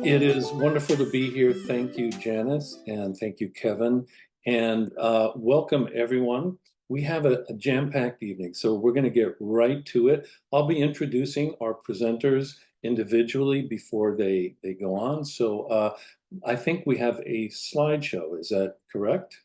It is wonderful to be here. Thank you, Janice, and thank you, Kevin, and welcome everyone. We have a jam-packed evening, so we're going to get right to it. I'll be introducing our presenters individually before they go on. So I think we have a slideshow. Is that correct?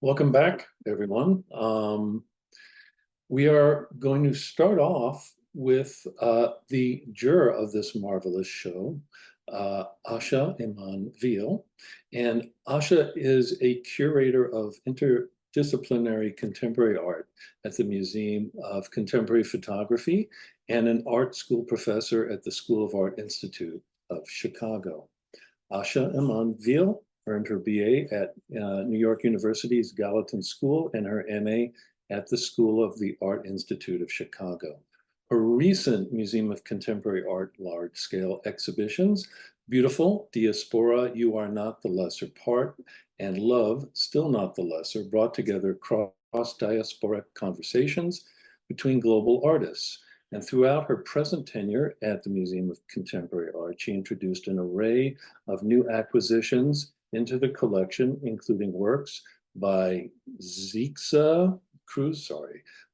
Welcome back, everyone. We are going to start off with the juror of this marvelous show, Asha Iman Veal. And Asha is a curator of interdisciplinary contemporary art at the Museum of Contemporary Photography and an art school professor at the School of Art Institute of Chicago. Asha Iman Veal earned her BA at New York University's Gallatin School and her MA at the School of the Art Institute of Chicago. Her recent Museum of Contemporary Art large-scale exhibitions, Beautiful, Diaspora, You Are Not the Lesser Part, and Love, Still Not the Lesser, brought together cross-diasporic conversations between global artists. And throughout her present tenure at the Museum of Contemporary Art, she introduced an array of new acquisitions into the collection, including works by Zixa Cruz,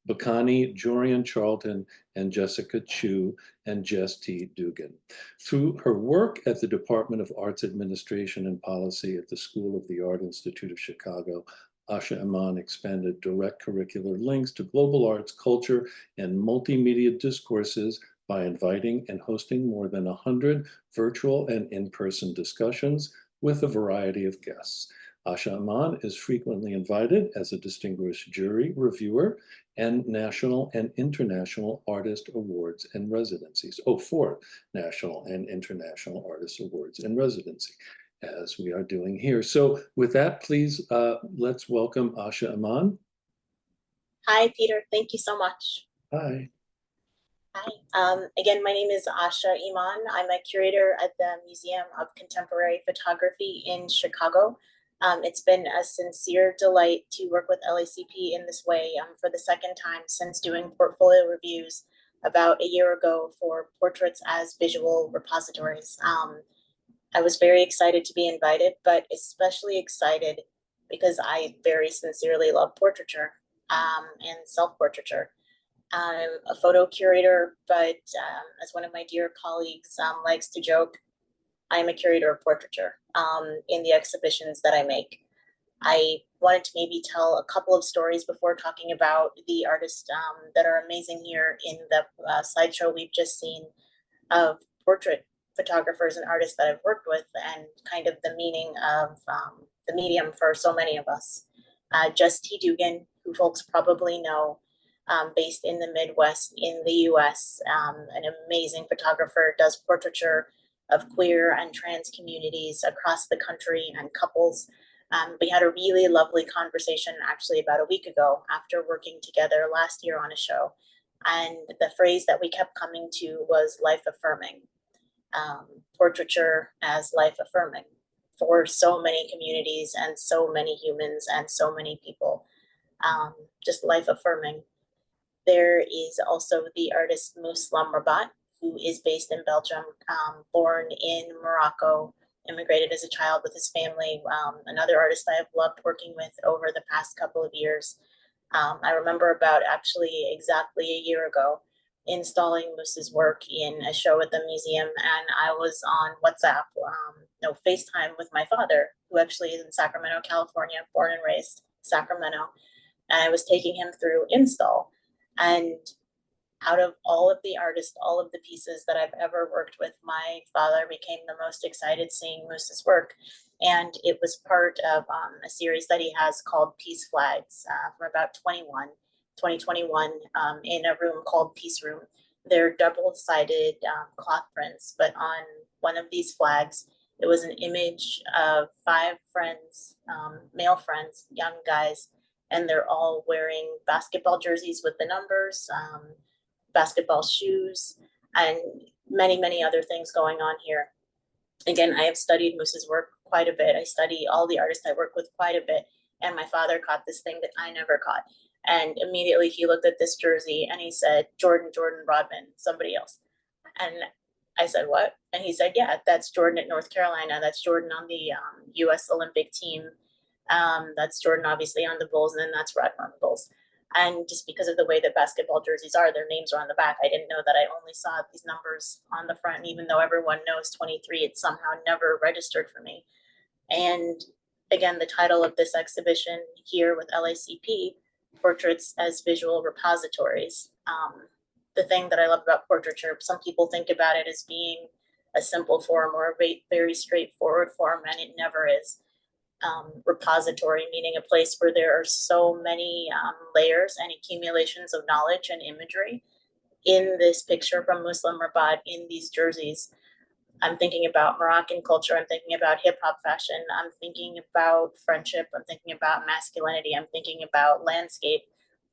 Bacani, Jorian Charlton, and Jessica Chu, and Jess T. Dugan. Through her work at the Department of Arts Administration and Policy at the School of the Art Institute of Chicago, Asha Iman expanded direct curricular links to global arts, culture, and multimedia discourses by inviting and hosting more than 100 virtual and in-person discussions with a variety of guests. Asha Iman is frequently invited as a distinguished jury reviewer and national and international artist awards and residencies. For national and international artist awards and residency, as we are doing here. So with that, please, let's welcome Asha Iman. Hi, Peter. Thank you so much. Hi. Hi. Again, my name is Asha Iman. I'm a curator at the Museum of Contemporary Photography in Chicago. It's been a sincere delight to work with LACP in this way for the second time since doing portfolio reviews about a year ago for Portraits as Visual Repositories. I was very excited to be invited, but especially excited because I very sincerely love portraiture and self-portraiture. I'm a photo curator, but as one of my dear colleagues likes to joke, I'm a curator of portraiture in the exhibitions that I make. I wanted to maybe tell a couple of stories before talking about the artists that are amazing here in the slideshow we've just seen of portrait photographers and artists that I've worked with and kind of the meaning of the medium for so many of us. Jess T. Dugan, who folks probably know, based in the Midwest in the US, an amazing photographer, does portraiture of queer and trans communities across the country and couples. We had a really lovely conversation actually about a week ago after working together last year on a show. And the phrase that we kept coming to was life affirming. Portraiture as life affirming for so many communities and so many humans and so many people. Just life affirming. There is also the artist Muslam Rabat, who is based in Belgium, born in Morocco, immigrated as a child with his family. Another artist I have loved working with over the past couple of years. I remember about actually exactly a year ago installing Moose's work in a show at the museum, and I was on WhatsApp, FaceTime with my father, who actually is in Sacramento, California, born and raised Sacramento, and I was taking him through install. And out of all of the artists, all of the pieces that I've ever worked with, my father became the most excited seeing Moose's work. And it was part of a series that he has called Peace Flags from about 2021 in a room called Peace Room. They're double-sided cloth prints, but on one of these flags, it was an image of 5 friends, male friends, young guys, and they're all wearing basketball jerseys with the numbers, basketball shoes, and many, many other things going on here. Again, I have studied Moose's work quite a bit. I study all the artists I work with quite a bit, and my father caught this thing that I never caught. And immediately he looked at this jersey and he said, Jordan Rodman, somebody else. And I said, what? And he said, yeah, that's Jordan at North Carolina. That's Jordan on the US Olympic team. That's Jordan obviously on the Bulls, and then that's Rodman on the Bulls. And just because of the way that basketball jerseys are, their names are on the back. I didn't know that I only saw these numbers on the front. And even though everyone knows 23, it somehow never registered for me. And again, the title of this exhibition here with LACP, Portraits as Visual Repositories. The thing that I love about portraiture, some people think about it as being a simple form or a very straightforward form, and it never is. Repository, meaning a place where there are so many layers and accumulations of knowledge and imagery. In this picture from Muslim Rabat, in these jerseys, I'm thinking about Moroccan culture, I'm thinking about hip hop fashion, I'm thinking about friendship, I'm thinking about masculinity, I'm thinking about landscape.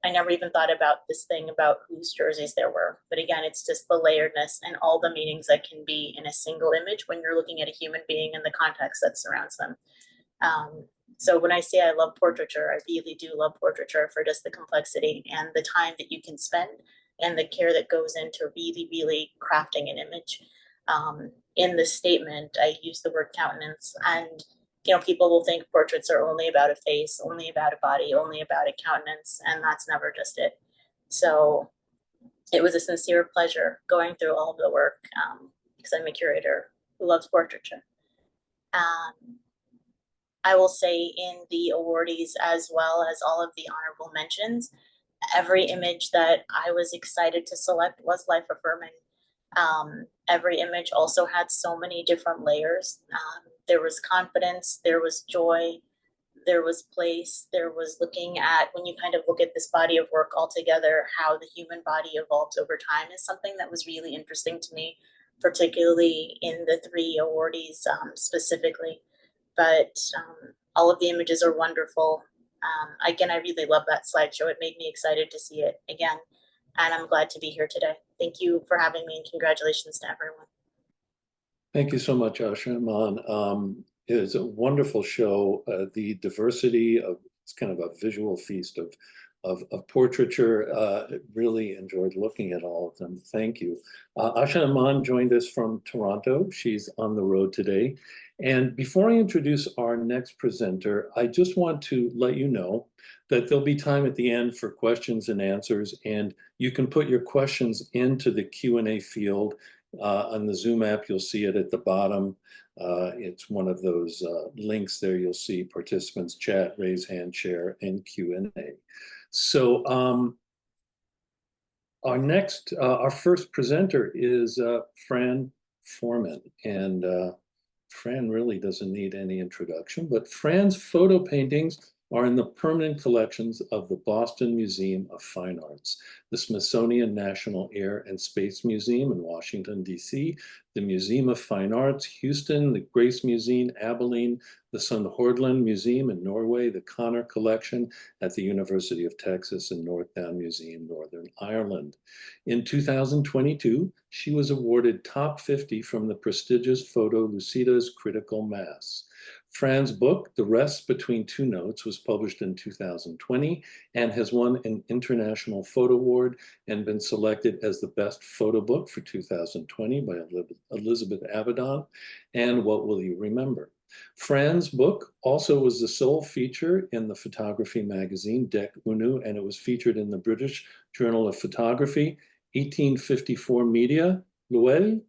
I never even thought about this thing about whose jerseys there were. But again, it's just the layeredness and all the meanings that can be in a single image when you're looking at a human being and the context that surrounds them. So when I say I love portraiture, I really do love portraiture for just the complexity and the time that you can spend and the care that goes into really crafting an image. In the statement, I use the word countenance, and people will think portraits are only about a face, only about a body, only about a countenance, and that's never just it. So it was a sincere pleasure going through all of the work because I'm a curator who loves portraiture. I will say in the awardees, as well as all of the honorable mentions, every image that I was excited to select was life affirming. Every image also had so many different layers. There was confidence, there was joy, there was place, there was looking at, when you kind of look at this body of work altogether, how the human body evolves over time is something that was really interesting to me, particularly in the three awardees specifically. But all of the images are wonderful. Again, I really love that slideshow. It made me excited to see it again. And I'm glad to be here today. Thank you for having me, and congratulations to everyone. Thank you so much, Asha Iman. It is a wonderful show. The diversity of, it's kind of a visual feast of portraiture. Really enjoyed looking at all of them. Thank you. Asha Iman joined us from Toronto. She's on the road today. And before I introduce our next presenter, I just want to let you know that there'll be time at the end for questions and answers, and you can put your questions into the Q&A field on the Zoom app. You'll see it at the bottom. It's one of those links there. You'll see participants chat, raise hand, share, and Q&A. So our first presenter is Fran Forman, and Fran really doesn't need any introduction, but Fran's photo paintings are in the permanent collections of the Boston Museum of Fine Arts, the Smithsonian National Air and Space Museum in Washington, D.C., the Museum of Fine Arts, Houston, the Grace Museum, Abilene, the Sundhordland Museum in Norway, the Connor Collection at the University of Texas, and Northdown Museum, Northern Ireland. In 2022, she was awarded Top 50 from the prestigious Photo Lucida's Critical Mass. Fran's book, The Rest Between Two Notes, was published in 2020 and has won an International Photo Award and been selected as the best photo book for 2020 by Elizabeth Avedon and What Will You Remember? Fran's book also was the sole feature in the photography magazine Dec Unu, and it was featured in the British Journal of Photography, 1854 Media, L'Oeil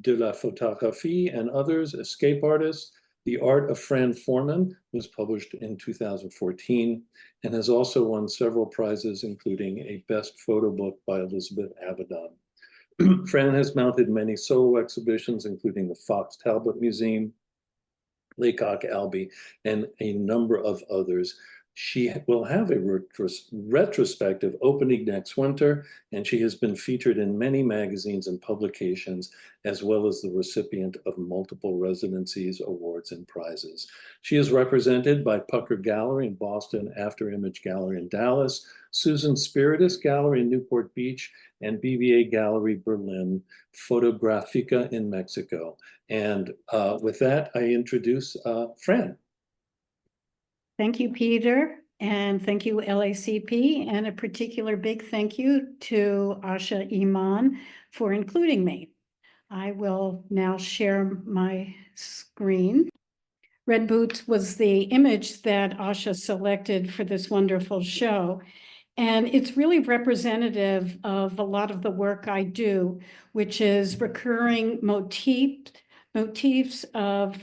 de la Photographie, and others, Escape Artists. The Art of Fran Forman was published in 2014 and has also won several prizes, including a Best Photo Book by Elizabeth Avedon. Fran has mounted many solo exhibitions, including the Fox Talbot Museum, Laycock Albee, and a number of others. She will have a retrospective opening next winter, and she has been featured in many magazines and publications, as well as the recipient of multiple residencies, awards, and prizes. She is represented by Pucker Gallery in Boston, After Image Gallery in Dallas, Susan Spiritus Gallery in Newport Beach, and BBA Gallery Berlin, Fotografica in Mexico. And with that, I introduce Fran. Thank you, Peter, and thank you, LACP, and a particular big thank you to Asha Iman for including me. I will now share my screen. Red Boots was the image that Asha selected for this wonderful show, and it's really representative of a lot of the work I do, which is recurring motifs of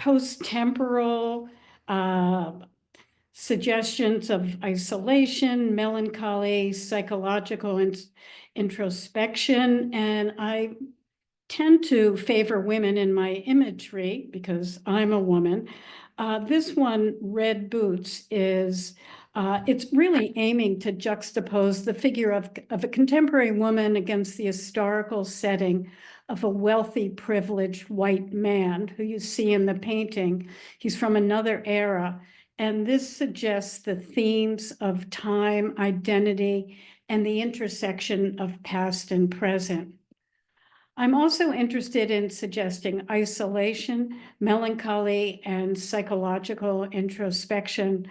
post-temporal suggestions of isolation, melancholy, psychological introspection, and I tend to favor women in my imagery because I'm a woman. This one, Red Boots, is it's really aiming to juxtapose the figure of a contemporary woman against the historical setting of a wealthy, privileged white man who you see in the painting. He's from another era. And this suggests the themes of time, identity, and the intersection of past and present. I'm also interested in suggesting isolation, melancholy, and psychological introspection.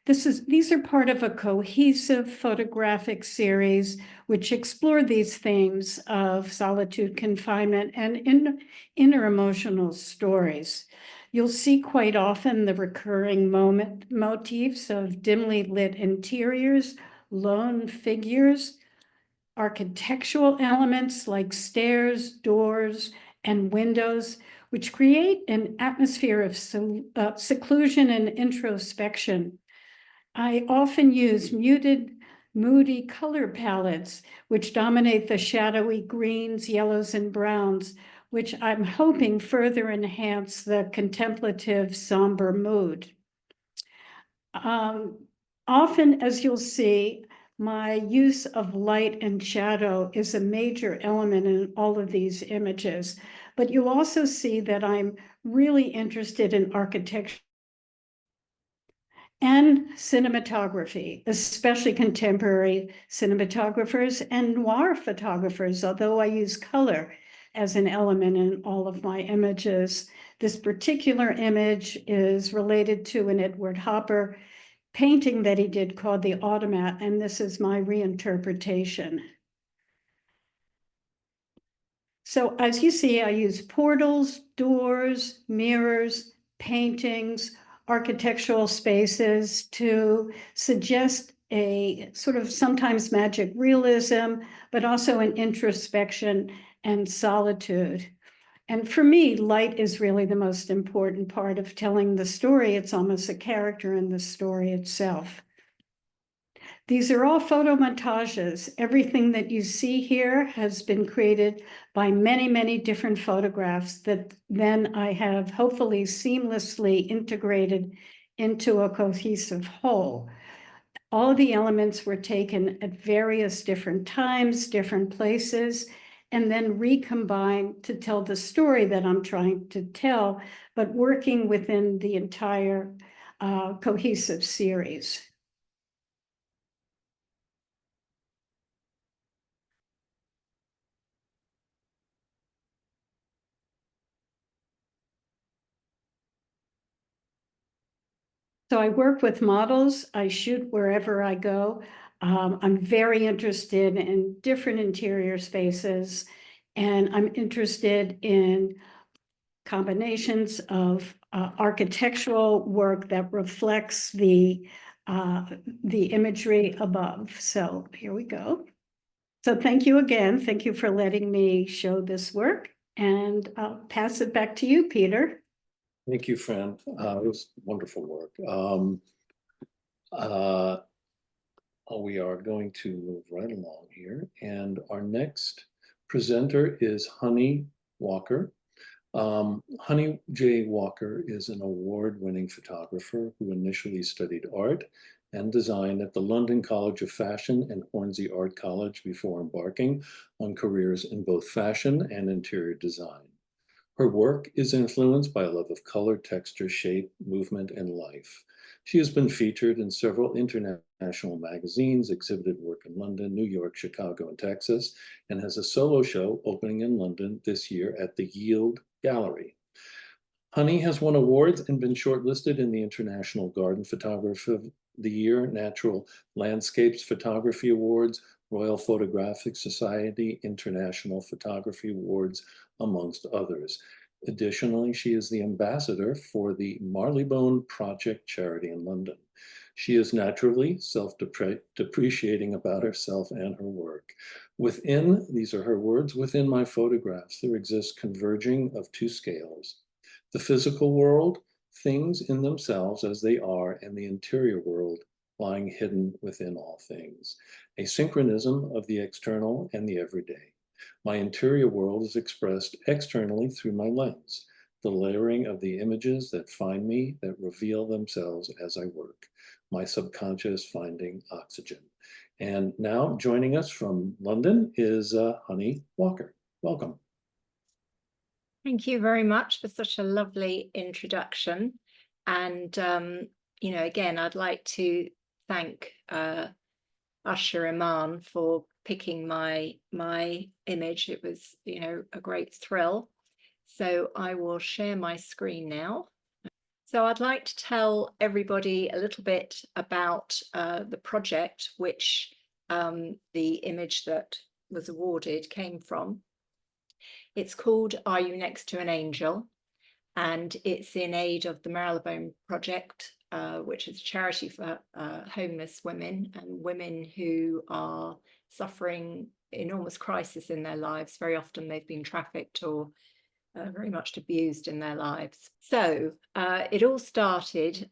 These are part of a cohesive photographic series which explore these themes of solitude, confinement, and inner emotional stories. You'll see quite often the recurring motifs of dimly lit interiors, lone figures, architectural elements like stairs, doors, and windows, which create an atmosphere of seclusion and introspection. I often use muted, moody color palettes, which dominate the shadowy greens, yellows, and browns, which I'm hoping further enhance the contemplative, somber mood. Often, as you'll see, my use of light and shadow is a major element in all of these images, but you'll also see that I'm really interested in architecture and cinematography, especially contemporary cinematographers and noir photographers, although I use color as an element in all of my images. This particular image is related to an Edward Hopper painting that he did called The Automat, and this is my reinterpretation. So as you see, I use portals, doors, mirrors, paintings, architectural spaces to suggest a sort of sometimes magic realism, but also an introspection and solitude. And for me, light is really the most important part of telling the story. It's almost a character in the story itself. These are all photomontages. Everything that you see here has been created by many, many different photographs that then I have hopefully seamlessly integrated into a cohesive whole. All of the elements were taken at various different times, different places, and then recombined to tell the story that I'm trying to tell, but working within the entire cohesive series. So I work with models, I shoot wherever I go. I'm very interested in different interior spaces, and I'm interested in combinations of architectural work that reflects the imagery above. So here we go. So thank you again. Thank you for letting me show this work, and I'll pass it back to you, Peter. Thank you, Fran. It was wonderful work. We are going to move right along here. And our next presenter is Honey Walker. Honey J. Walker is an award-winning photographer who initially studied art and design at the London College of Fashion and Hornsey Art College before embarking on careers in both fashion and interior design. Her work is influenced by a love of color, texture, shape, movement, and life. She has been featured in several international magazines, exhibited work in London, New York, Chicago, and Texas, and has a solo show opening in London this year at the Yield Gallery. Honey has won awards and been shortlisted in the International Garden Photographer of the Year, Natural Landscapes Photography Awards, Royal Photographic Society International Photography Awards, amongst others. Additionally, she is the ambassador for the Marylebone Project charity in London. She is naturally self-depreciating about herself and her work. Within, these are her words, within my photographs, there exists converging of two scales, The physical world, things in themselves as they are, and the interior world lying hidden within all things. A synchronism of the external and the everyday. My interior world is expressed externally through my lens, the layering of the images that find me, that reveal themselves as I work. My subconscious finding oxygen. And now joining us from London is Honey Walker. Welcome. Thank you very much for such a lovely introduction. And, you know, again, I'd like to thank Usher Iman for picking my image. It was, you know, a great thrill. So I will share my screen now. So I'd like to tell everybody a little bit about the project which the image that was awarded came from. It's called Are You Next to an Angel? And it's in aid of the Marylebone Project, which is a charity for homeless women and women who are suffering enormous crisis in their lives. Very often they've been trafficked or very much abused in their lives. So it all started,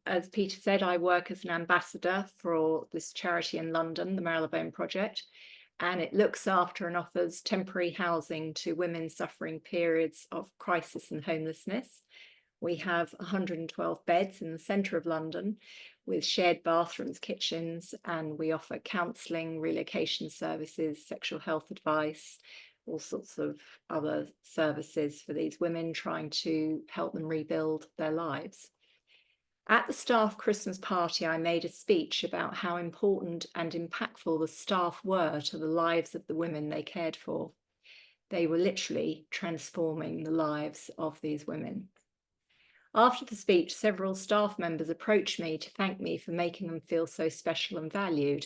as Peter said, I work as an ambassador for this charity in London, the Marylebone Project, and it looks after and offers temporary housing to women suffering periods of crisis and homelessness. We have 112 beds in the centre of London with shared bathrooms, kitchens, and we offer counselling, relocation services, sexual health advice, all sorts of other services for these women trying to help them rebuild their lives. At the staff Christmas party, I made a speech about how important and impactful the staff were to the lives of the women they cared for. They were literally transforming the lives of these women. After the speech, several staff members approached me to thank me for making them feel so special and valued,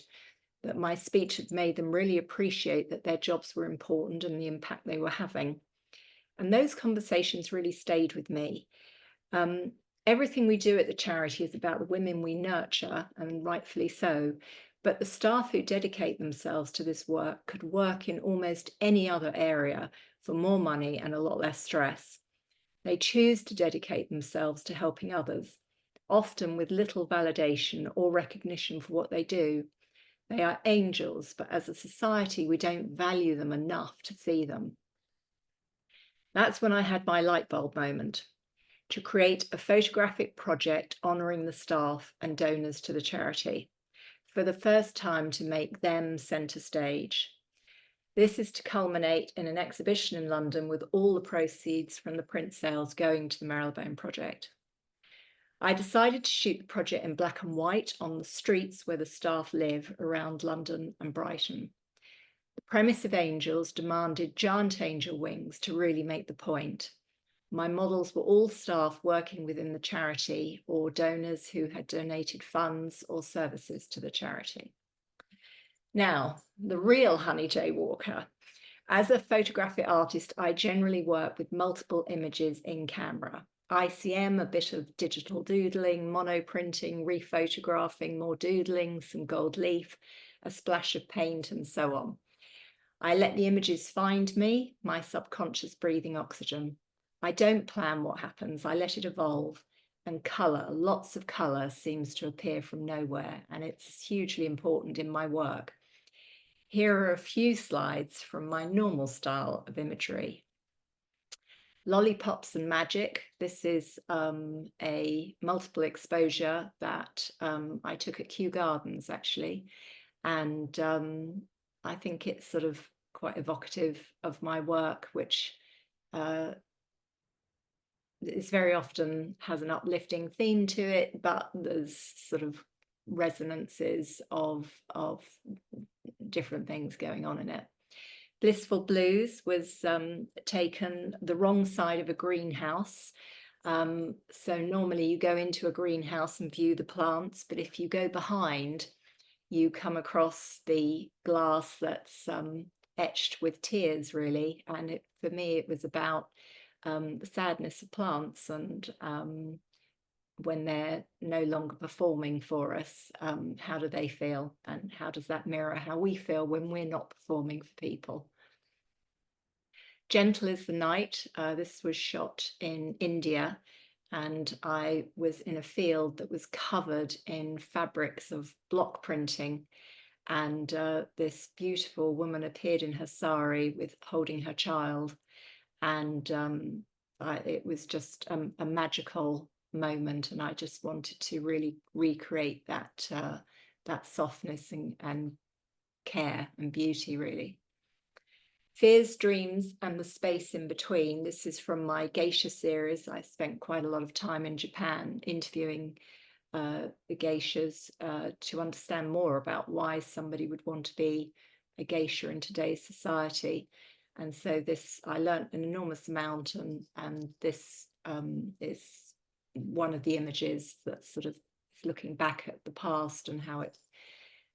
that my speech had made them really appreciate that their jobs were important and the impact they were having. And those conversations really stayed with me. Everything we do at the charity is about the women we nurture, and rightfully so, but the staff who dedicate themselves to this work could work in almost any other area for more money and a lot less stress. They choose to dedicate themselves to helping others, often with little validation or recognition for what they do. They are angels, but as a society, we don't value them enough to see them. That's when I had my light bulb moment, to create a photographic project honouring the staff and donors to the charity, for the first time to make them centre stage. This is to culminate in an exhibition in London with all the proceeds from the print sales going to the Marylebone Project. I decided to shoot the project in black and white on the streets where the staff live around London and Brighton. The premise of angels demanded giant angel wings to really make the point. My models were all staff working within the charity or donors who had donated funds or services to the charity. Now, the real Honey J. Walker. As a photographic artist, I generally work with multiple images in camera. ICM, a bit of digital doodling, monoprinting, rephotographing, more doodling, some gold leaf, a splash of paint, and so on. I let the images find me, my subconscious breathing oxygen. I don't plan what happens, I let it evolve. And colour, lots of colour seems to appear from nowhere, and it's hugely important in my work. Here are a few slides from my normal style of imagery. Lollipops and Magic. This is a multiple exposure that I took at Kew Gardens, actually. And I think it's sort of quite evocative of my work, which is very often has an uplifting theme to it, but there's sort of resonances of different things going on in it. Blissful Blues was taken the wrong side of a greenhouse. So normally you go into a greenhouse and view the plants, but if you go behind, you come across the glass that's etched with tears, really. And for me, it was about the sadness of plants and when they're no longer performing for us, how do they feel, and how does that mirror how we feel when we're not performing for people? Gentle is the Night. This was shot in India, and I was in a field that was covered in fabrics of block printing. And this beautiful woman appeared in her sari with holding her child. And it was just a magical moment. And I just wanted to really recreate that, that softness and care and beauty, really. Fears, Dreams, and the Space in Between. This is from my geisha series. I spent quite a lot of time in Japan interviewing the geishas to understand more about why somebody would want to be a geisha in today's society. And so this, I learned an enormous amount, and this is one of the images that sort of is looking back at the past and how it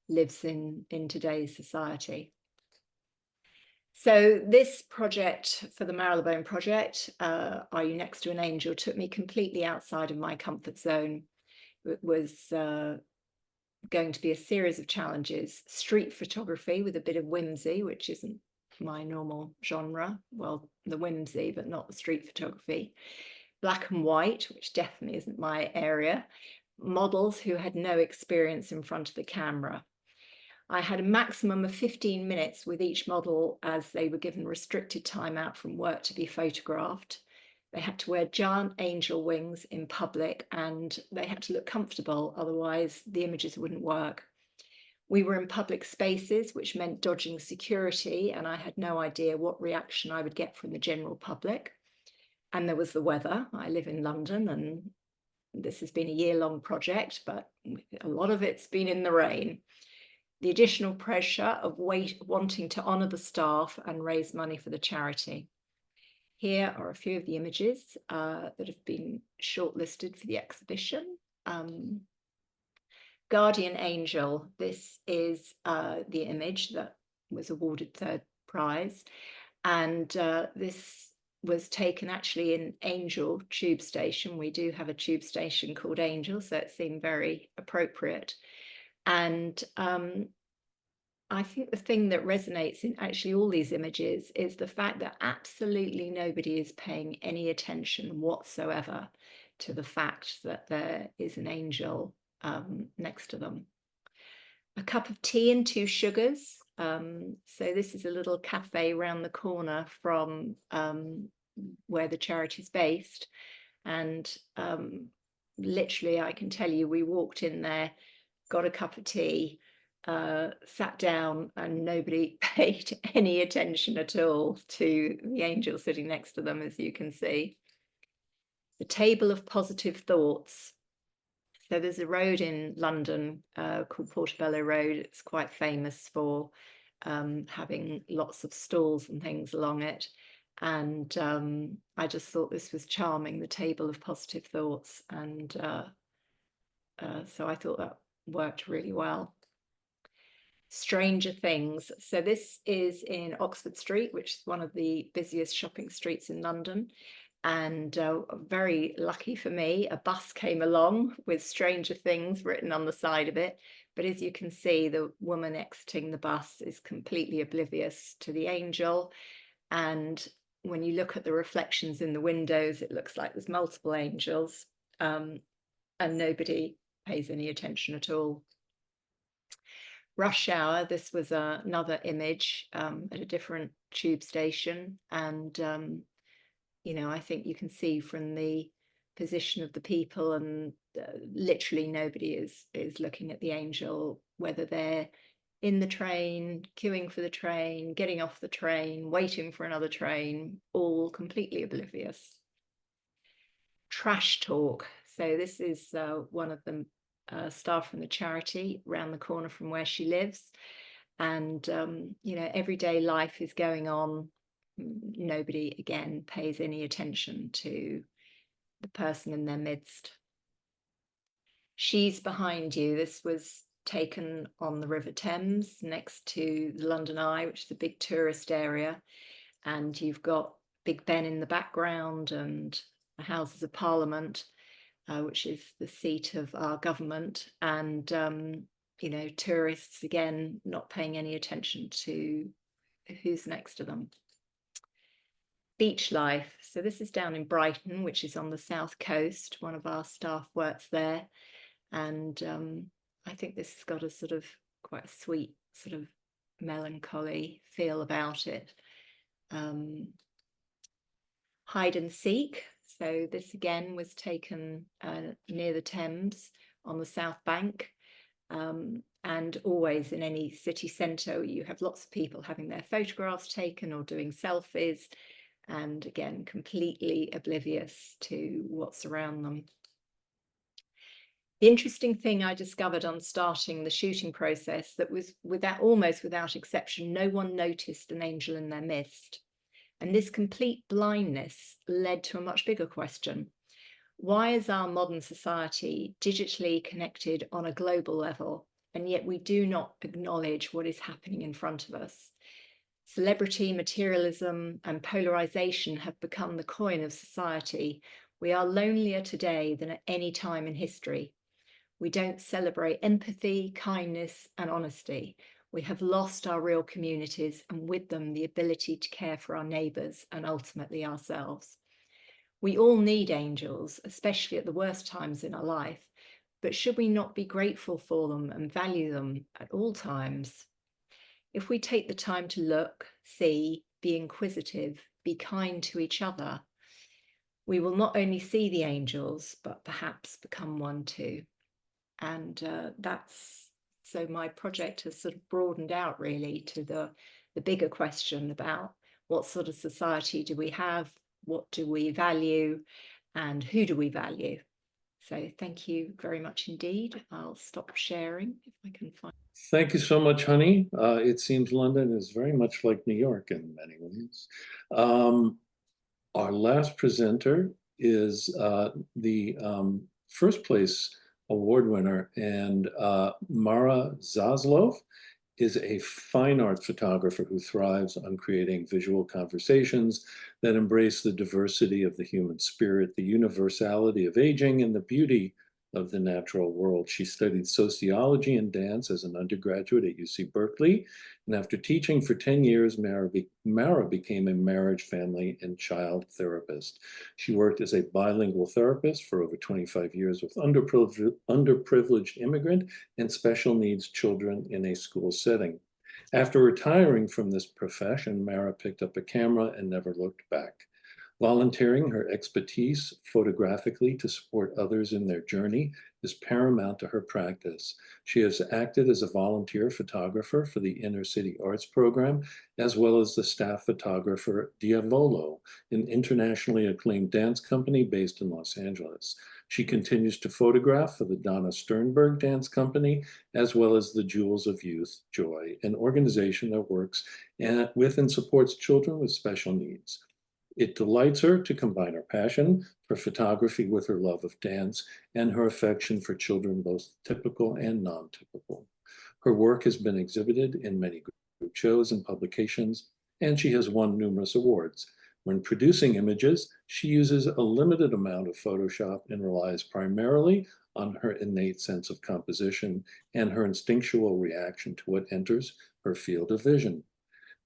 lives in today's society. So this project for the Marylebone project, Are You Next to an Angel, took me completely outside of my comfort zone. It was going to be a series of challenges: street photography with a bit of whimsy, which isn't my normal genre. Well, the whimsy, but not the street photography. Black and white, which definitely isn't my area. Models who had no experience in front of the camera. I had a maximum of 15 minutes with each model, as they were given restricted time out from work to be photographed. They had to wear giant angel wings in public, and they had to look comfortable, otherwise the images wouldn't work. We were in public spaces, which meant dodging security, and I had no idea what reaction I would get from the general public. And there was the weather. I live in London, and this has been a year-long project, but a lot of it's been in the rain. The additional pressure of wanting to honour the staff and raise money for the charity. Here are a few of the images that have been shortlisted for the exhibition. Guardian Angel, this is the image that was awarded third prize. And this was taken actually in Angel tube station. We do have a tube station called Angel, so it seemed very appropriate. And I think the thing that resonates in actually all these images is the fact that absolutely nobody is paying any attention whatsoever to the fact that there is an angel next to them. A cup of tea and 2 sugars. So this is a little cafe around the corner from where the charity is based. And literally, I can tell you, we walked in there, got a cup of tea, sat down, and nobody paid any attention at all to the angel sitting next to them, as you can see. The Table of Positive Thoughts. So there's a road in London called Portobello Road. It's quite famous for having lots of stalls and things along it. And I just thought this was charming, the Table of Positive Thoughts. And so I thought that worked really well. Stranger Things. So this is in Oxford Street, which is one of the busiest shopping streets in London. And very lucky for me, a bus came along with Stranger Things written on the side of it. But as you can see, the woman exiting the bus is completely oblivious to the angel. And when you look at the reflections in the windows, it looks like there's multiple angels, and nobody pays any attention at all. Rush Hour. This was another image at a different tube station. And you know, I think you can see from the position of the people, and literally nobody is looking at the angel, whether they're in the train, queuing for the train, getting off the train, waiting for another train, all completely oblivious. Trash Talk. So this is one of the staff from the charity around the corner from where she lives. And, you know, everyday life is going on. Nobody, again, pays any attention to the person in their midst. She's Behind You. This was taken on the River Thames next to the London Eye, which is a big tourist area. And you've got Big Ben in the background and the Houses of Parliament, which is the seat of our government. And, you know, tourists, again, not paying any attention to who's next to them. beach life. So this is down in Brighton, which is on the south coast. One of our staff works there. And I think this has got a sort of quite a sweet sort of melancholy feel about it. Hide and seek. So this again was taken near the Thames on the South Bank. And always in any city centre, you have lots of people having their photographs taken or doing selfies, and again, completely oblivious to what's around them. The interesting thing I discovered on starting the shooting process that was almost without exception, no one noticed an angel in their midst. And this complete blindness led to a much bigger question. Why is our modern society digitally connected on a global level, and yet we do not acknowledge what is happening in front of us? Celebrity, materialism, and polarization have become the coin of society. We are lonelier today than at any time in history. We don't celebrate empathy, kindness, and honesty. We have lost our real communities, and with them the ability to care for our neighbours and ultimately ourselves. We all need angels, especially at the worst times in our life, but should we not be grateful for them and value them at all times? If we take the time to look, see, be inquisitive, be kind to each other, we will not only see the angels, but perhaps become one too. And so my project has sort of broadened out really to the bigger question about what sort of society do we have, what do we value, and who do we value? So thank you very much indeed. I'll stop sharing if I can find. Thank you so much, honey. It seems London is very much like New York in many ways. Our last presenter is the first place award winner, and Meara Zaslove is a fine art photographer who thrives on creating visual conversations that embrace the diversity of the human spirit, the universality of aging, and the beauty of the natural world. She studied sociology and dance as an undergraduate at UC Berkeley, and after teaching for 10 years, Meara became a marriage, family, and child therapist. She worked as a bilingual therapist for over 25 years with underprivileged immigrant and special needs children in a school setting. After retiring from this profession, Meara picked up a camera and never looked back. Volunteering her expertise photographically to support others in their journey is paramount to her practice. She has acted as a volunteer photographer for the Inner City Arts Program, as well as the staff photographer Diavolo, an internationally acclaimed dance company based in Los Angeles. She continues to photograph for the Donna Sternberg Dance Company, as well as the Jewels of Youth Joy, an organization that works with and supports children with special needs. It delights her to combine her passion for photography with her love of dance and her affection for children, both typical and non-typical. Her work has been exhibited in many group shows and publications, and she has won numerous awards. When producing images, she uses a limited amount of Photoshop and relies primarily on her innate sense of composition and her instinctual reaction to what enters her field of vision.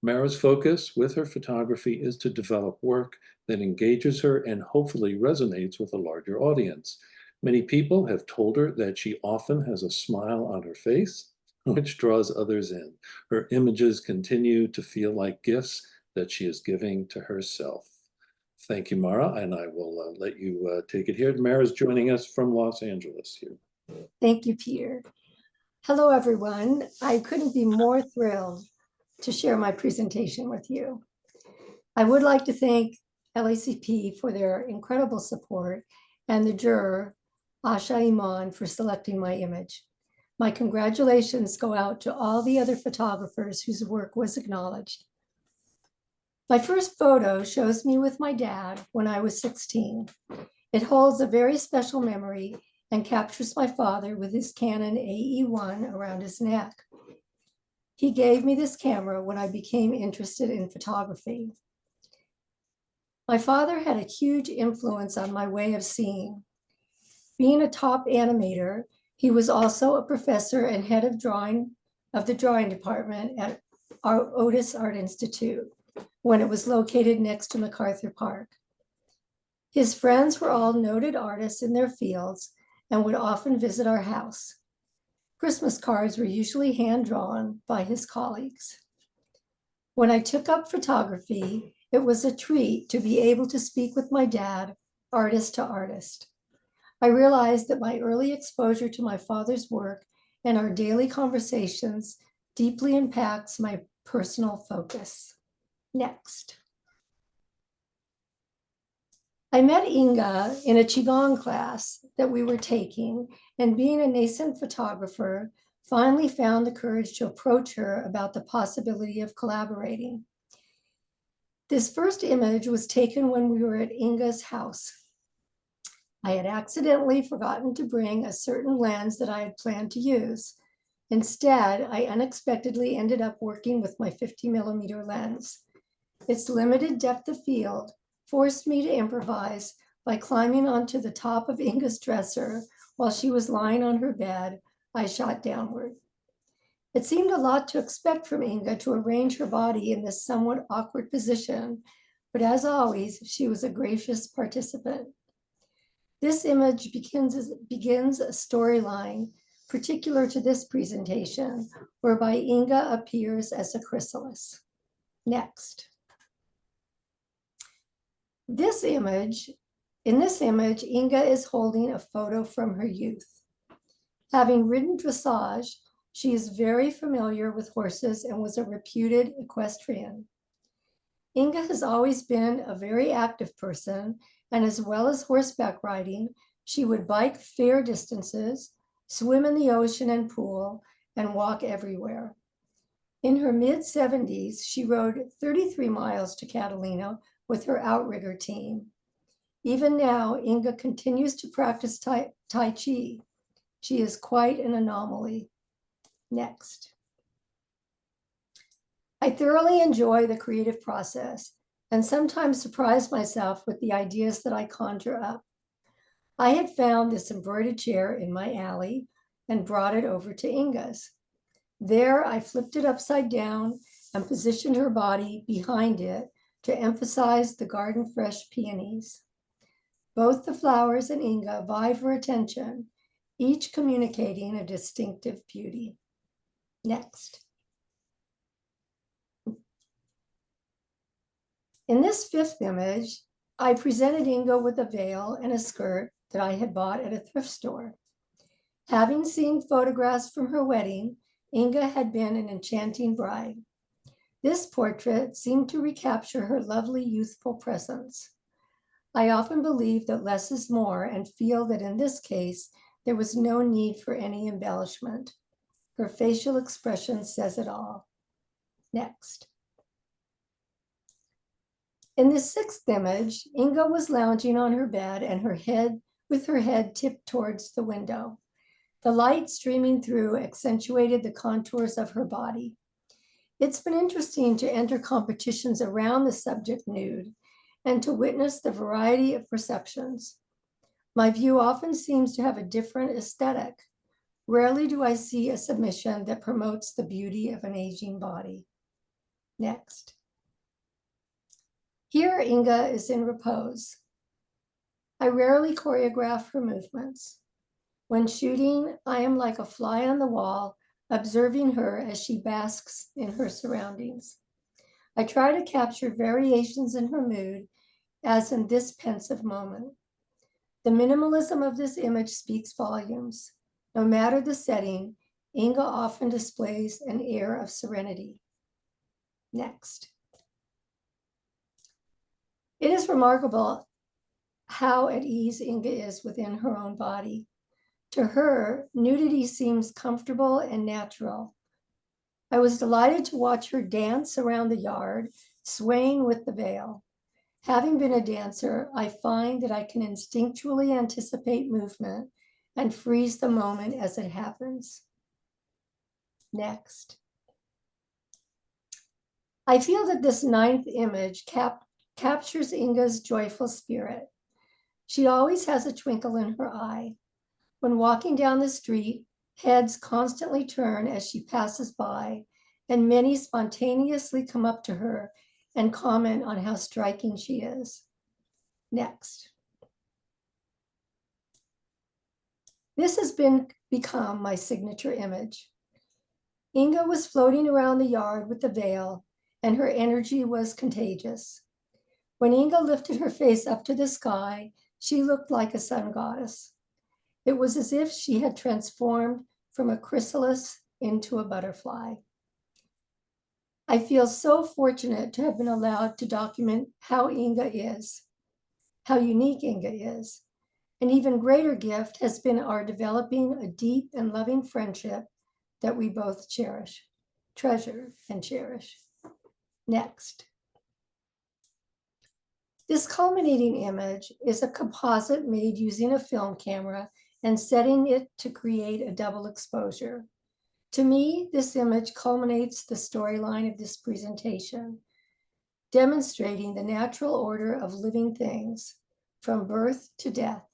Meara's focus with her photography is to develop work that engages her and hopefully resonates with a larger audience. Many people have told her that she often has a smile on her face, which draws others in. Her images continue to feel like gifts that she is giving to herself. Thank you, Meara, and I will let you take it here. Meara's joining us from Los Angeles here. Thank you, Peter. Hello, everyone. I couldn't be more thrilled to share my presentation with you. I would like to thank LACP for their incredible support and the juror, Asha Iman, for selecting my image. My congratulations go out to all the other photographers whose work was acknowledged. My first photo shows me with my dad when I was 16. It holds a very special memory and captures my father with his Canon AE1 around his neck. He gave me this camera when I became interested in photography. My father had a huge influence on my way of seeing. Being a top animator, he was also a professor and head of the drawing department at our Otis Art Institute. when it was located next to MacArthur Park. His friends were all noted artists in their fields and would often visit our house. Christmas cards were usually hand-drawn by his colleagues. When I took up photography, it was a treat to be able to speak with my dad, artist to artist. I realized that my early exposure to my father's work and our daily conversations deeply impacts my personal focus. Next. I met Inga in a Qigong class that we were taking, and being a nascent photographer, finally found the courage to approach her about the possibility of collaborating. This first image was taken when we were at Inga's house. I had accidentally forgotten to bring a certain lens that I had planned to use. Instead, I unexpectedly ended up working with my 50mm lens. Its limited depth of field forced me to improvise by climbing onto the top of Inga's dresser while she was lying on her bed. I shot downward. It seemed a lot to expect from Inga to arrange her body in this somewhat awkward position, but as always, she was a gracious participant. This image begins a storyline particular to this presentation, whereby Inga appears as a chrysalis. Next. In this image, Inga is holding a photo from her youth. Having ridden dressage, she is very familiar with horses and was a reputed equestrian. Inga has always been a very active person, and as well as horseback riding, she would bike fair distances, swim in the ocean and pool, and walk everywhere. In her mid-70s, she rode 33 miles to Catalina with her outrigger team. Even now, Inga continues to practice Tai Chi. She is quite an anomaly. Next. I thoroughly enjoy the creative process and sometimes surprise myself with the ideas that I conjure up. I had found this embroidered chair in my alley and brought it over to Inga's. There, I flipped it upside down and positioned her body behind it to emphasize the garden fresh peonies. Both the flowers and Inga vie for attention, each communicating a distinctive beauty. Next. In this fifth image, I presented Inga with a veil and a skirt that I had bought at a thrift store. Having seen photographs from her wedding, Inga had been an enchanting bride. This portrait seemed to recapture her lovely youthful presence. I often believe that less is more and feel that in this case, there was no need for any embellishment. Her facial expression says it all. Next. In the sixth image, Inga was lounging on her bed and with her head tipped towards the window. The light streaming through accentuated the contours of her body. It's been interesting to enter competitions around the subject nude and to witness the variety of perceptions. My view often seems to have a different aesthetic. Rarely do I see a submission that promotes the beauty of an aging body. Next. Here, Inga is in repose. I rarely choreograph her movements. When shooting, I am like a fly on the wall, observing her as she basks in her surroundings. I try to capture variations in her mood, as in this pensive moment. The minimalism of this image speaks volumes. No matter the setting, Inga often displays an air of serenity. Next. It is remarkable how at ease Inga is within her own body. To her, nudity seems comfortable and natural. I was delighted to watch her dance around the yard, swaying with the veil. Having been a dancer, I find that I can instinctually anticipate movement and freeze the moment as it happens. Next. I feel that this ninth image captures Inga's joyful spirit. She always has a twinkle in her eye. When walking down the street, heads constantly turn as she passes by, and many spontaneously come up to her and comment on how striking she is. Next. This has become my signature image. Inga was floating around the yard with the veil, and her energy was contagious. When Inga lifted her face up to the sky, she looked like a sun goddess. It was as if she had transformed from a chrysalis into a butterfly. I feel so fortunate to have been allowed to document how Inga is, how unique Inga is. An even greater gift has been our developing a deep and loving friendship that we both treasure and cherish. Next. This culminating image is a composite made using a film camera and setting it to create a double exposure. To me, this image culminates the storyline of this presentation, demonstrating the natural order of living things from birth to death.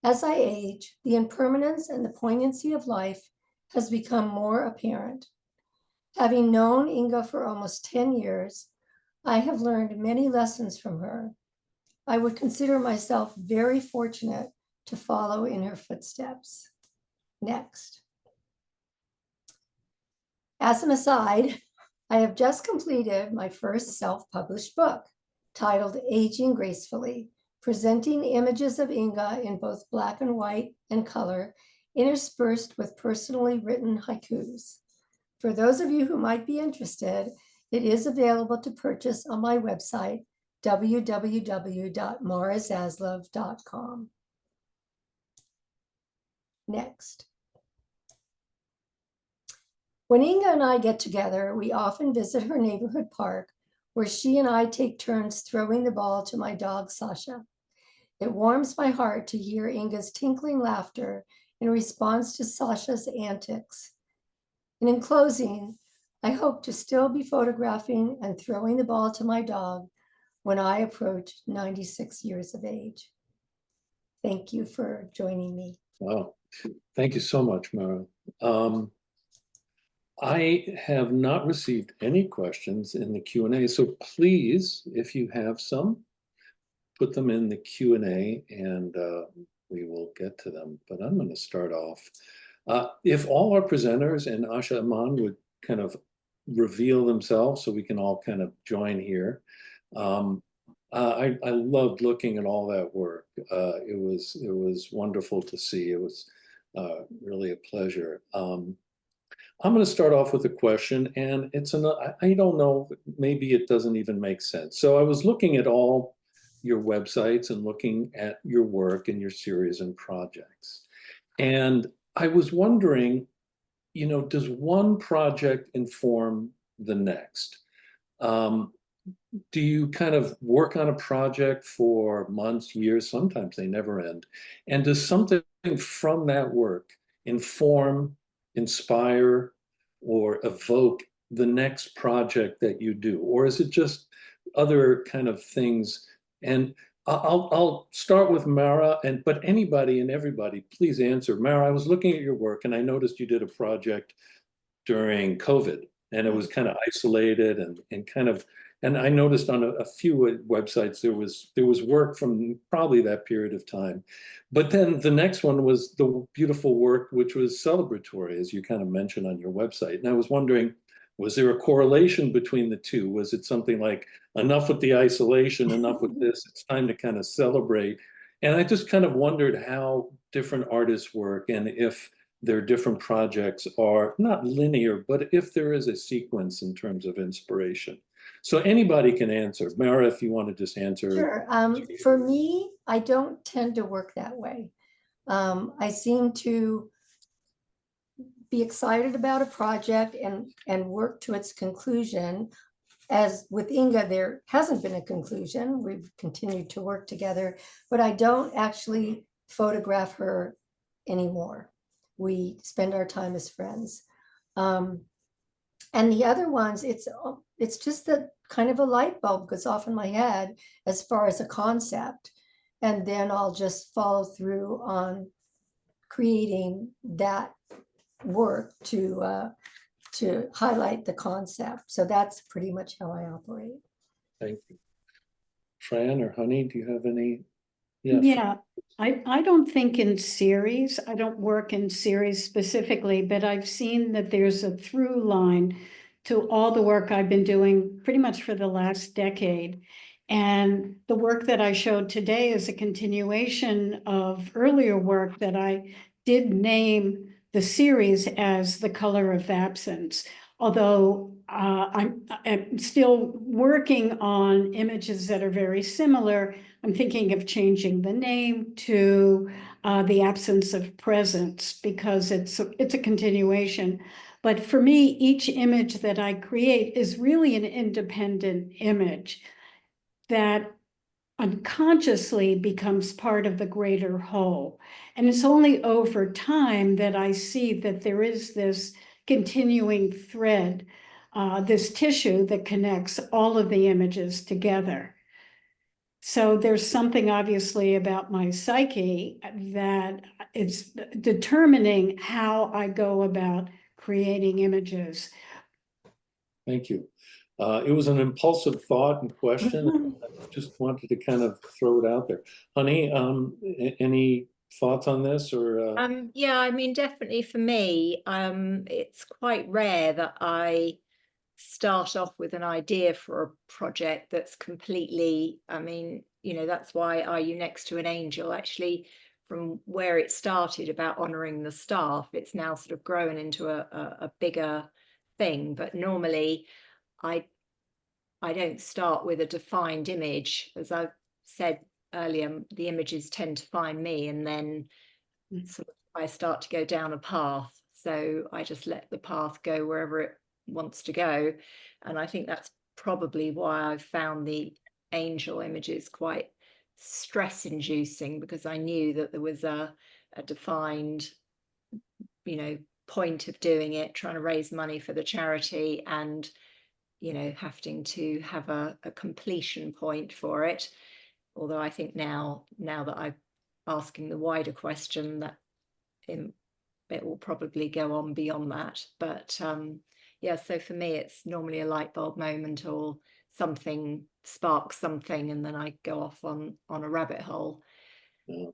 As I age, the impermanence and the poignancy of life has become more apparent. Having known Inga for almost 10 years, I have learned many lessons from her. I would consider myself very fortunate to follow in her footsteps. Next. As an aside, I have just completed my first self-published book titled Aging Gracefully, presenting images of Inga in both black and white and color, interspersed with personally written haikus. For those of you who might be interested, it is available to purchase on my website, www.maarazaslove.com. Next. When Inga and I get together, we often visit her neighborhood park, where she and I take turns throwing the ball to my dog, Sasha. It warms my heart to hear Inga's tinkling laughter in response to Sasha's antics. And in closing, I hope to still be photographing and throwing the ball to my dog when I approach 96 years of age. Thank you for joining me. Wow. Thank you so much, Meara. I have not received any questions in the Q&A, so please, if you have some, put them in the Q&A and we will get to them. But I'm going to start off. If all our presenters and Asha Iman would kind of reveal themselves so we can all kind of join here. I loved looking at all that work. It was wonderful to see. It was really a pleasure. I'm going to start off with a question, and I don't know, maybe it doesn't even make sense. So I was looking at all your websites and looking at your work and your series and projects. And I was wondering, you know, does one project inform the next? Do you kind of work on a project for months, years, sometimes they never end? And does something from that work inform, inspire, or evoke the next project that you do? Or is it just other kind of things? And I'll start with Meara, but anybody and everybody, please answer. Meara, I was looking at your work and I noticed you did a project during COVID, and it was kind of isolated and I noticed on a few websites there was work from probably that period of time. But then the next one was the beautiful work, which was celebratory, as you kind of mentioned on your website. And I was wondering, was there a correlation between the two? Was it something like, enough with the isolation, enough with this, it's time to kind of celebrate? And I just kind of wondered how different artists work, and if their different projects are not linear, but if there is a sequence in terms of inspiration. So anybody can answer. Meara, if you want to just answer. Sure. For me, I don't tend to work that way. I seem to be excited about a project and work to its conclusion. As with Inga, there hasn't been a conclusion. We've continued to work together, but I don't actually photograph her anymore. We spend our time as friends. And the other ones, it's just that kind of a light bulb goes off in my head as far as a concept. And then I'll just follow through on creating that work to highlight the concept. So that's pretty much how I operate. Thank you. Fran or Honey, do you have any? Yeah. Yeah, I don't think in series. I don't work in series specifically, but I've seen that there's a through line to all the work I've been doing pretty much for the last decade. And the work that I showed today is a continuation of earlier work that I did name the series as The Color of Absence. Although I'm still working on images that are very similar. I'm thinking of changing the name to The Absence of Presence, because it's a continuation. But for me, each image that I create is really an independent image that unconsciously becomes part of the greater whole. And it's only over time that I see that there is this continuing thread, this tissue that connects all of the images together. So there's something obviously about my psyche that it's determining how I go about creating images. Thank you. It was an impulsive thought and question. I just wanted to kind of throw it out there. Honey, any thoughts on this or? Yeah, I mean, definitely for me, it's quite rare that I start off with an idea for a project that's completely, I mean, you know, that's why Are You Next to an Angel? Actually, from where it started about honoring the staff, it's now sort of grown into a bigger thing. But normally I don't start with a defined image. As I've said earlier, the images tend to find me, and then sort of I start to go down a path. So I just let the path go wherever it wants to go. And I think that's probably why I've found the angel images quite stress inducing, because I knew that there was a defined, you know, point of doing it, trying to raise money for the charity, and, you know, having to have a completion point for it. Although I think now that I'm asking the wider question, that it will probably go on beyond that. But yeah, so for me, it's normally a light bulb moment or something sparks something, and then I go off on a rabbit hole. Yeah.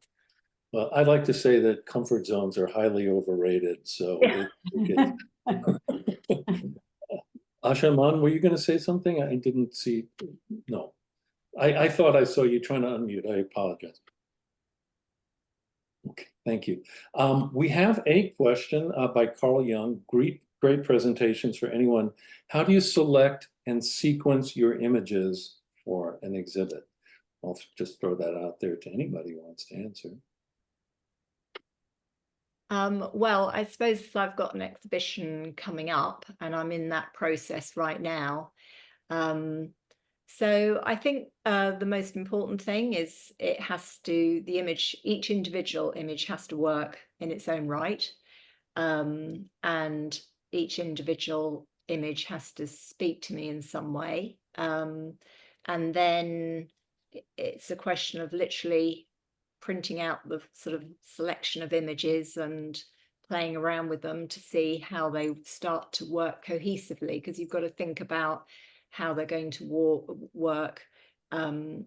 Well, I'd like to say that comfort zones are highly overrated. So, Asha Man, were you going to say something? I didn't see. No, I thought I saw you trying to unmute. I apologize. Okay, thank you. We have a question by Carl Young. Great presentations for anyone. How do you select and sequence your images for an exhibit? I'll just throw that out there to anybody who wants to answer. Well, I suppose I've got an exhibition coming up and I'm in that process right now. So I think the most important thing is each individual image has to work in its own right. And each individual image has to speak to me in some way. And then it's a question of literally printing out the sort of selection of images and playing around with them to see how they start to work cohesively, because you've got to think about how they're going to work on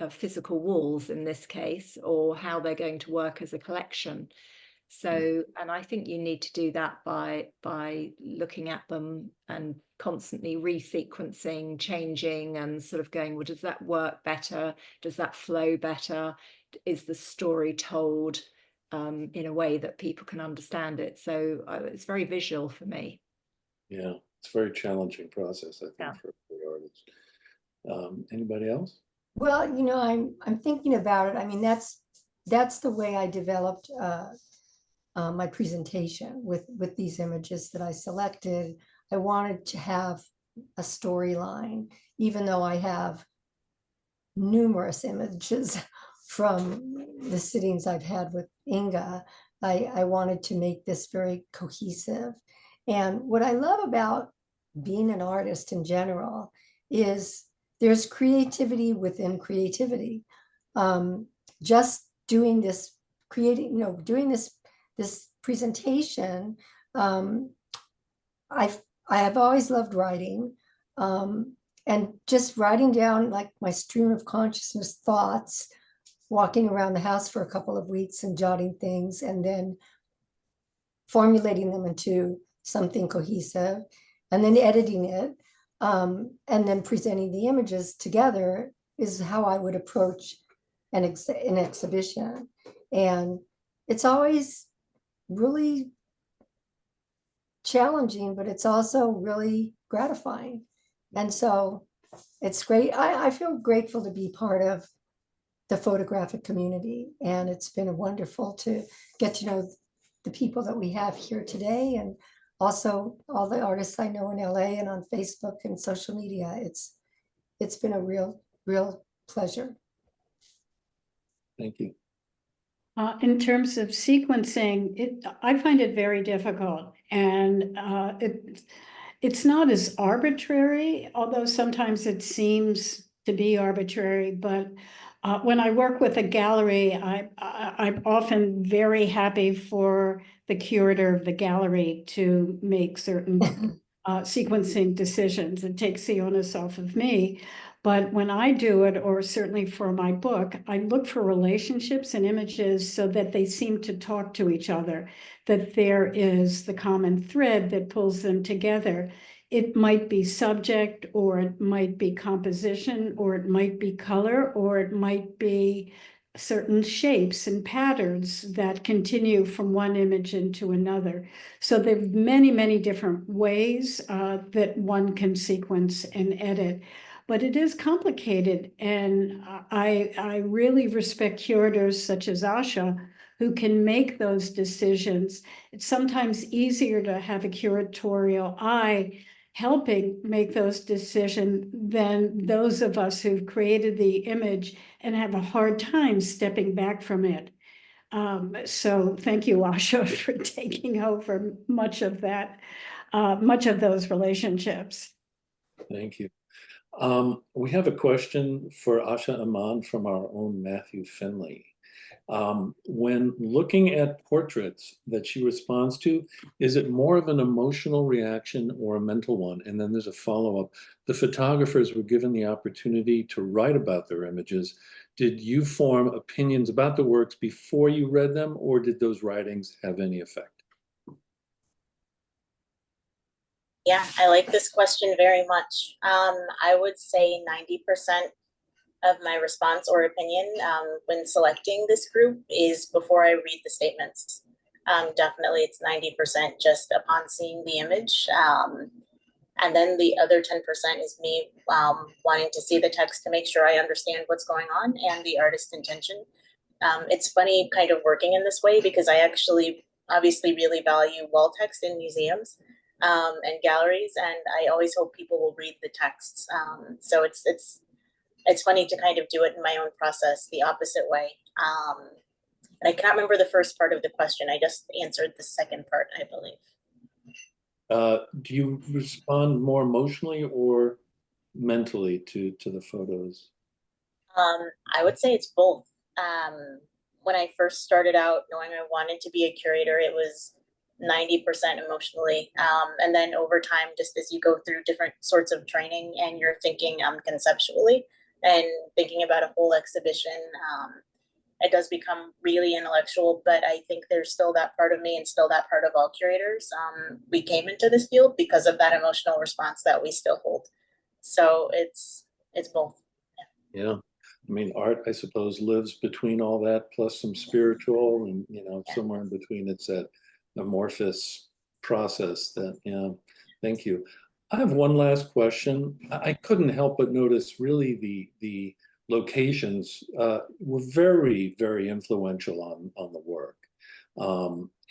physical walls in this case, or how they're going to work as a collection. So, and I think you need to do that by looking at them and constantly resequencing, changing, and sort of going, well, does that work better? Does that flow better? Is the story told in a way that people can understand it? So it's very visual for me. Yeah, it's a very challenging process, I think, for the artists. Anybody else? Well, you know, I'm thinking about it. I mean, that's the way I developed my presentation with these images that I selected. I wanted to have a storyline, even though I have numerous images from the sittings I've had with Inga. I wanted to make this very cohesive. And what I love about being an artist in general is there's creativity within creativity. Just doing this, creating, you know, doing this presentation, I have always loved writing, and And just writing down like my stream of consciousness thoughts, walking around the house for a couple of weeks and jotting things, and then formulating them into something cohesive, and then editing it, and then presenting the images together is how I would approach an exhibition. And it's always really challenging, but it's also really gratifying. And so it's great. I feel grateful to be part of the photographic community. And it's been wonderful to get to know the people that we have here today, and also all the artists I know in LA and on Facebook and social media. It's been a real pleasure. Thank you. In terms of sequencing, I find it very difficult, and it's not as arbitrary, although sometimes it seems to be arbitrary. But when I work with a gallery, I'm often very happy for the curator of the gallery to make certain sequencing decisions. It takes the onus off of me. But when I do it, or certainly for my book, I look for relationships and images so that they seem to talk to each other, that there is the common thread that pulls them together. It might be subject, or it might be composition, or it might be color, or it might be certain shapes and patterns that continue from one image into another. So there are many, many different ways that one can sequence and edit. But it is complicated, and I really respect curators such as Asha, who can make those decisions. It's sometimes easier to have a curatorial eye helping make those decisions than those of us who've created the image and have a hard time stepping back from it. So thank you, Asha, for taking over much of that, much of those relationships. Thank you. We have a question for Asha Iman from our own Matthew Finley. When looking at portraits that she responds to, is it more of an emotional reaction or a mental one? And then there's a follow-up. The photographers were given the opportunity to write about their images. Did you form opinions about the works before you read them, or did those writings have any effect? Yeah, I like this question very much. I would say 90% of my response or opinion when selecting this group is before I read the statements. Definitely it's 90% just upon seeing the image. And then the other 10% is me wanting to see the text to make sure I understand what's going on and the artist's intention. It's funny kind of working in this way because I actually obviously really value wall text in museums and galleries, and I always hope people will read the texts. So it's funny to kind of do it in my own process the opposite way. And I cannot remember the first part of the question. I just answered the second part, I believe. Do you respond more emotionally or mentally to the photos? I would say it's both. When I first started out knowing I wanted to be a curator, it was 90% emotionally. And then over time, just as you go through different sorts of training and you're thinking conceptually and thinking about a whole exhibition, it does become really intellectual, but I think there's still that part of me and still that part of all curators. We came into this field because of that emotional response that we still hold. So it's both. Yeah. I mean, art, I suppose, lives between all that, plus some spiritual, and, you know, somewhere in between, it's that amorphous process that, yeah, thank you. I have one last question. I couldn't help but notice really the locations were very, very influential on the work.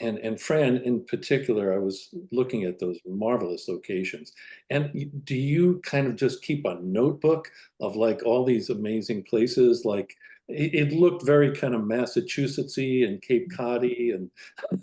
And Fran, in particular, I was looking at those marvelous locations. And do you kind of just keep a notebook of like all these amazing places? Like it looked very kind of Massachusettsy and Cape Coddy, and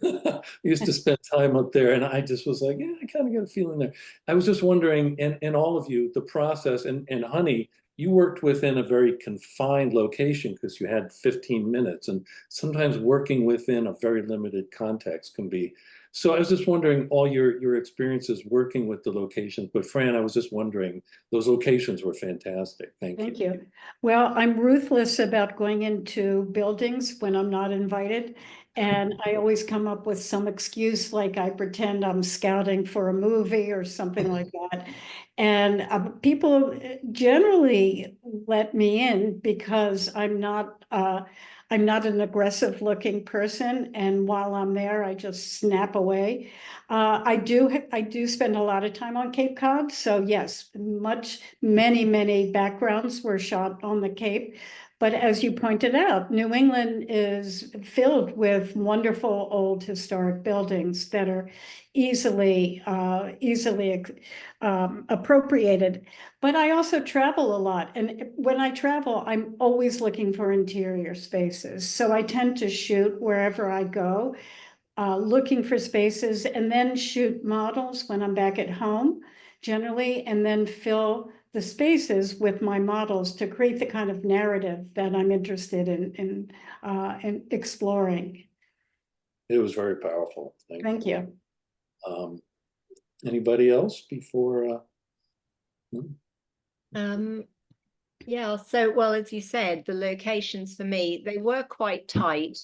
I used to spend time up there, and I just was like, yeah, I kind of got a feeling there. I was just wondering, and all of you, the process, and Honey, you worked within a very confined location because you had 15 minutes, and sometimes working within a very limited context can be. So I was just wondering all your experiences working with the locations, but Fran, I was just wondering, those locations were fantastic. Thank you. Thank you. Well, I'm ruthless about going into buildings when I'm not invited. And I always come up with some excuse, like I pretend I'm scouting for a movie or something like that. And people generally let me in because I'm not an aggressive looking person. And while I'm there, I just snap away. I do spend a lot of time on Cape Cod. So yes, many backgrounds were shot on the Cape. But as you pointed out, New England is filled with wonderful old historic buildings that are easily appropriated. But I also travel a lot. And when I travel, I'm always looking for interior spaces. So I tend to shoot wherever I go, looking for spaces, and then shoot models when I'm back at home, generally, and then fill the spaces with my models to create the kind of narrative that I'm interested in exploring. It was very powerful. Thank you. Anybody else before? Yeah, so, well, as you said, the locations for me, they were quite tight.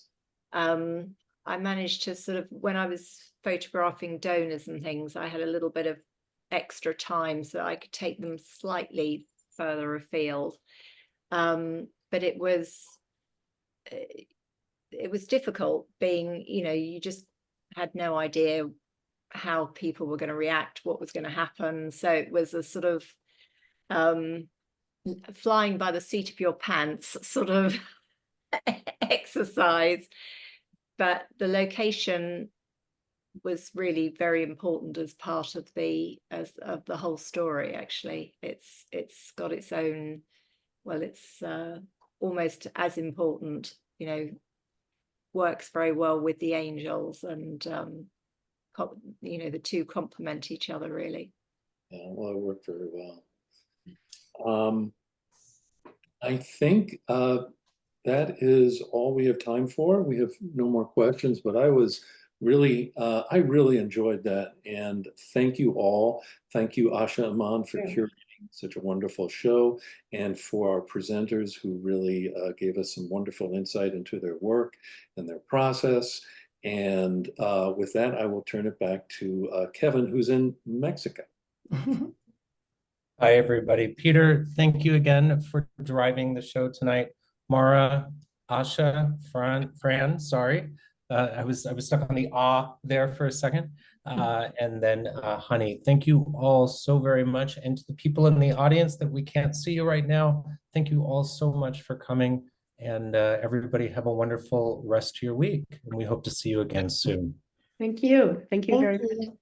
I managed to sort of, when I was photographing donors and things, I had a little bit of extra time so I could take them slightly further afield. But it was difficult being, you just had no idea how people were going to react, what was going to happen. So it was a sort of flying by the seat of your pants sort of exercise. But the location was really very important as part of the whole story. Actually, it's got its own. Well, it's almost as important. Works very well with the angels, and the two complement each other really. Yeah, well, it worked very well. I think that is all we have time for. We have no more questions, but I really enjoyed that. And thank you all. Thank you, Asha Aman, for curating such a wonderful show, and for our presenters who really gave us some wonderful insight into their work and their process. And with that, I will turn it back to Kevin, who's in Mexico. Hi, everybody. Peter, thank you again for driving the show tonight. Mara, Asha, Fran, sorry. I was stuck on the there for a second. And then Honey, thank you all so very much. And to the people in the audience that we can't see you right now, thank you all so much for coming. And everybody have a wonderful rest of your week. And we hope to see you again soon. Thank you. Thank you very much.